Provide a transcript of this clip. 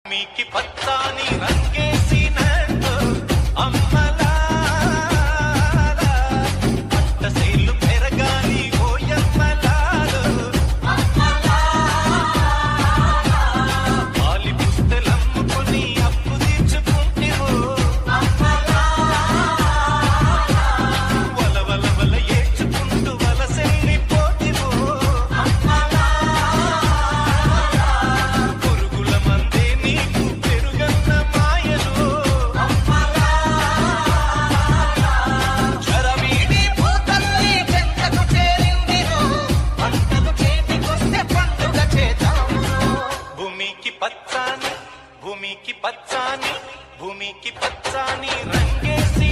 మీకి పచ్చాని రంగేసినట్టు అమ్మలారా పంట సేలు పెరగాలి ఓయమ్మలారు పాలి పుస్తలమ్ముకుని అప్పు తీర్చుకుంటేవో వల వల వల ఏడ్చుకుంటూ వలసెల్లి పోతివో పురుగుల మందే నీకు పెరుగన్న మాయలు చరవీడి పూతల్లి చెంతకు చేరిందిరో పంటలు చేతికొస్తే పండుగ చేద్దామురో భూమికి పచ్చాని భూమికి పచ్చాని భూమికి పచ్చాని రంగేసి